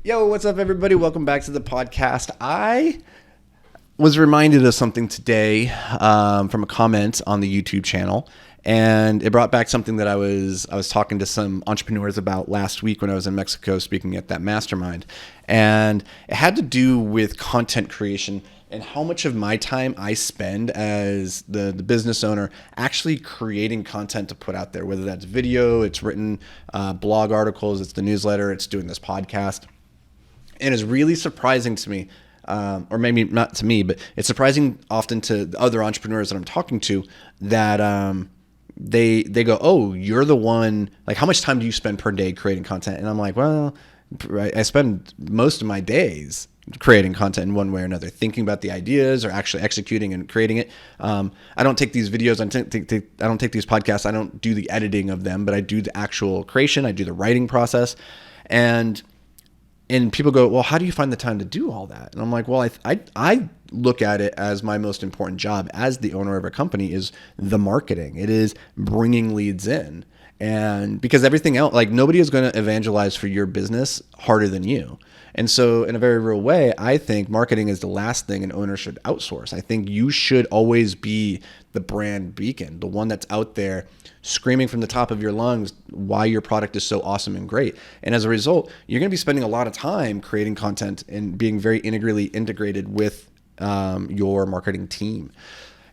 Yo, what's up, everybody? Welcome back to the podcast. I was reminded of something today from a comment on the YouTube channel, and it brought back something that I was talking to some entrepreneurs about last week when I was in Mexico speaking at that Mastermind, and it had to do with content creation and how much of my time I spend as the business owner actually creating content to put out there, whether that's video, it's written blog articles, it's the newsletter, it's doing this podcast. And it's really surprising to me, or maybe not to me, but it's surprising often to the other entrepreneurs that I'm talking to that they go, "Oh, you're the one. Like, how much time do you spend per day creating content?" And I'm like, "Well, I spend most of my days creating content in one way or another, thinking about the ideas or actually executing and creating it. I don't take these videos, I don't take these podcasts, I don't do the editing of them, but I do the actual creation, I do the writing process, and people go, well, how do you find the time to do all that? And I'm like, well, I look at it as my most important job as the owner of a company is the marketing. It is bringing leads in. And because everything else, like nobody is going to evangelize for your business harder than you. And so in a very real way, I think marketing is the last thing an owner should outsource. I think you should always be the brand beacon, the one that's out there screaming from the top of your lungs why your product is so awesome and great. And as a result, you're going to be spending a lot of time creating content and being very integrally integrated with your marketing team.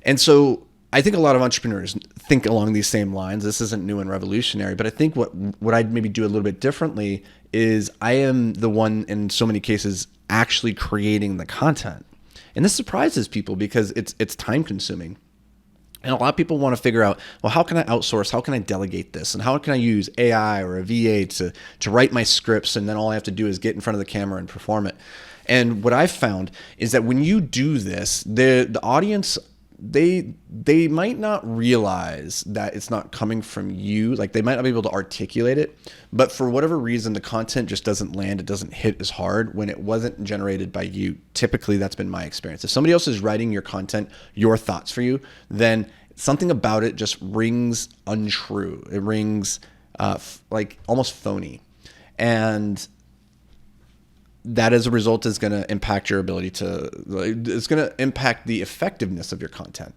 And so I think a lot of entrepreneurs think along these same lines. This isn't new and revolutionary, but I think what I'd maybe do a little bit differently is I am the one in so many cases actually creating the content. And this surprises people because it's time consuming. And a lot of people want to figure out, well, how can I outsource? How can I delegate this? And how can I use AI or a VA to write my scripts? And then all I have to do is get in front of the camera and perform it. And what I've found is that when you do this, the audience, they might not realize that it's not coming from you. Like they might not be able to articulate it, but for whatever reason, the content just doesn't land. It doesn't hit as hard when it wasn't generated by you. Typically, that's been my experience. If somebody else is writing your content, your thoughts for you, then something about it just rings untrue. It rings like almost phony. And that as a result is going to impact your ability it's going to impact the effectiveness of your content.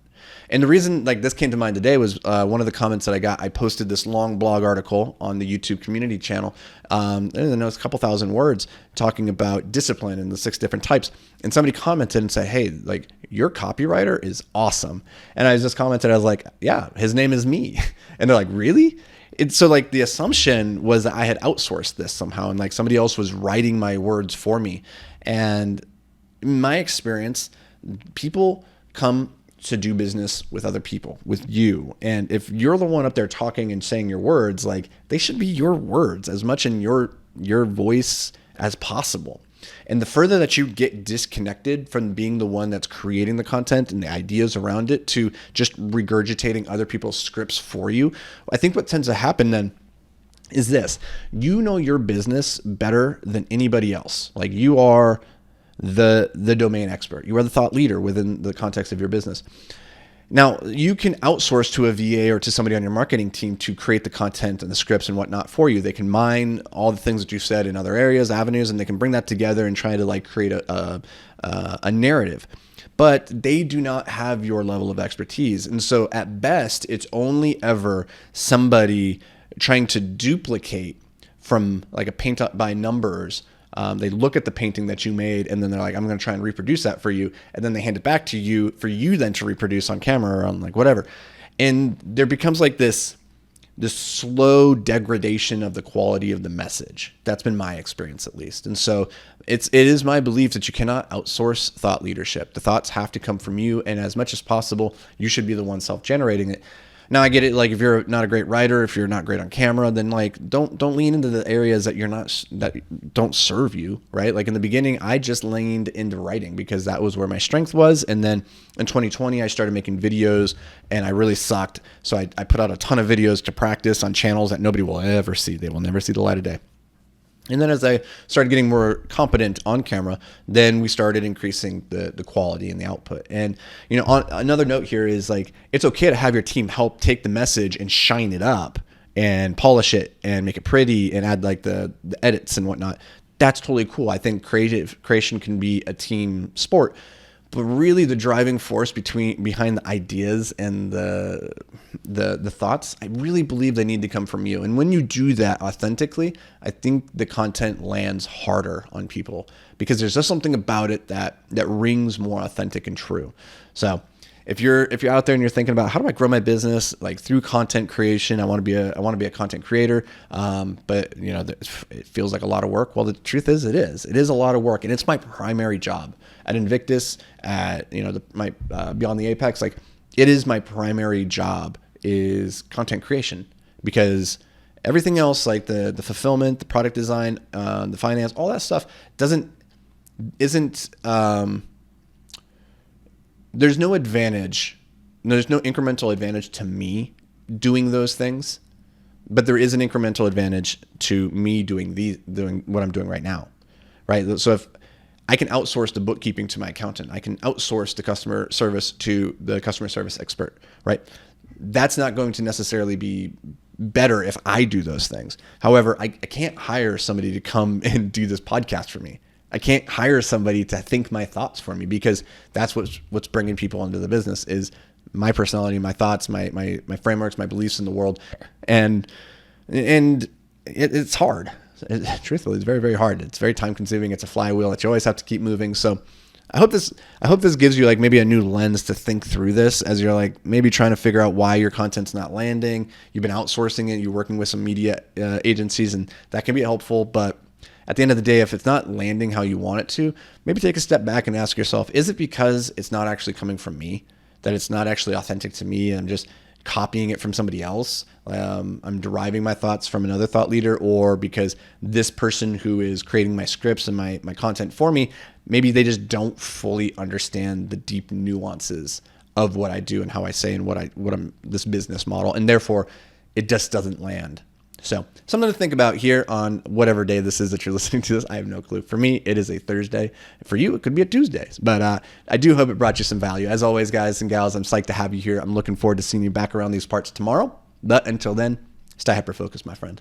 And the reason like this came to mind today was one of the comments that I got. I posted this long blog article on the YouTube community channel. I don't know, it's a couple thousand words talking about discipline and the 6 different types. And somebody commented and said, hey, like your copywriter is awesome. And I just commented, I was like, yeah, his name is me. And they're like, really? So like the assumption was that I had outsourced this somehow and like somebody else was writing my words for me. And in my experience, people come to do business with other people, with you. And if you're the one up there talking and saying your words, like they should be your words as much in your voice as possible. And the further that you get disconnected from being the one that's creating the content and the ideas around it to just regurgitating other people's scripts for you, I think what tends to happen then is this: you know your business better than anybody else. Like you are the domain expert. You are the thought leader within the context of your business. Now, you can outsource to a VA or to somebody on your marketing team to create the content and the scripts and whatnot for you. They can mine all the things that you've said in other areas, avenues, and they can bring that together and try to like create a narrative. But they do not have your level of expertise. And so at best, it's only ever somebody trying to duplicate from like a paint up by numbers. They look at the painting that you made and then they're like, I'm going to try and reproduce that for you. And then they hand it back to you for you then to reproduce on camera or on like whatever. And there becomes like this slow degradation of the quality of the message. That's been my experience at least. And so it is my belief that you cannot outsource thought leadership. The thoughts have to come from you. And as much as possible, you should be the one self-generating it. Now I get it. Like if you're not a great writer, if you're not great on camera, then like don't lean into the areas that don't serve you, right? Like in the beginning, I just leaned into writing because that was where my strength was. And then in 2020, I started making videos and I really sucked. So I put out a ton of videos to practice on channels that nobody will ever see. They will never see the light of day. And then as I started getting more competent on camera, then we started increasing the quality and the output. And, you know, on another note here is like, it's okay to have your team help take the message and shine it up and polish it and make it pretty and add like the edits and whatnot. that's totally cool. I think creation can be a team sport, but really the driving force behind the ideas and the thoughts, I really believe they need to come from you. And when you do that authentically, I think the content lands harder on people because there's just something about it that rings more authentic and true. So if you're out there and you're thinking about how do I grow my business like through content creation, I want to be a content creator, but it feels like a lot of work. Well, the truth is, it is a lot of work, and it's my primary job at Invictus, at my Beyond the Apex. Like, it is my primary job is content creation, because everything else, like the fulfillment, the product design, the finance, all that stuff isn't. There's no advantage. There's no incremental advantage to me doing those things, but there is an incremental advantage to me doing what I'm doing right now, right? So if I can outsource the bookkeeping to my accountant, I can outsource the customer service to the customer service expert, right? That's not going to necessarily be better if I do those things. However, I can't hire somebody to come and do this podcast for me. I can't hire somebody to think my thoughts for me, because that's what's bringing people into the business is my personality, my thoughts, my frameworks, my beliefs in the world. And it's hard. Truthfully, it's very, very hard. It's very time consuming. It's a flywheel that you always have to keep moving. So I hope this gives you like maybe a new lens to think through this as you're like maybe trying to figure out why your content's not landing. You've been outsourcing it. You're working with some media agencies, and that can be helpful. But at the end of the day, if it's not landing how you want it to, maybe take a step back and ask yourself, is it because it's not actually coming from me, that it's not actually authentic to me, and I'm just copying it from somebody else? I'm deriving my thoughts from another thought leader, or because this person who is creating my scripts and my content for me, maybe they just don't fully understand the deep nuances of what I do and how I say and what I'm this business model, and therefore it just doesn't land. So something to think about here on whatever day this is that you're listening to this. I have no clue. For me, it is a Thursday. For you, it could be a Tuesday. But I do hope it brought you some value. As always, guys and gals, I'm psyched to have you here. I'm looking forward to seeing you back around these parts tomorrow. But until then, stay hyper-focused, my friend.